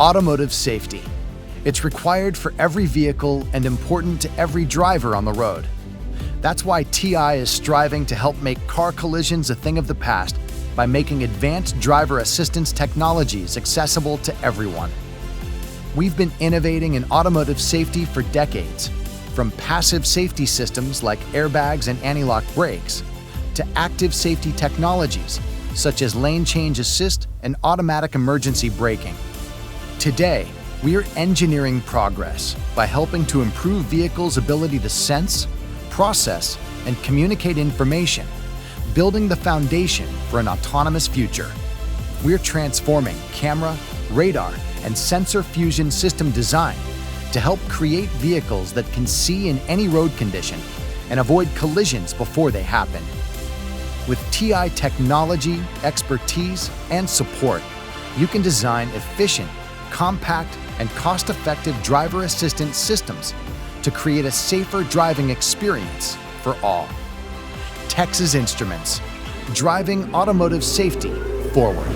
automotive safety. It's required for every vehicle and important to every driver on the road. That's why TI is striving to help make car collisions a thing of the past by making advanced driver assistance technologies accessible to everyone. We've been innovating in automotive safety for decades, from passive safety systems like airbags and anti-lock brakes, to active safety technologies such as lane change assist and automatic emergency braking. Today, we are engineering progress by helping to improve vehicles' ability to sense, process, and communicate information, building the foundation for an autonomous future. We're transforming camera, radar, and sensor fusion system design to help create vehicles that can see in any road condition and avoid collisions before they happen. With TI technology, expertise, and support, you can design efficient, compact, and cost-effective driver assistance systems to create a safer driving experience for all. Texas Instruments, driving automotive safety forward.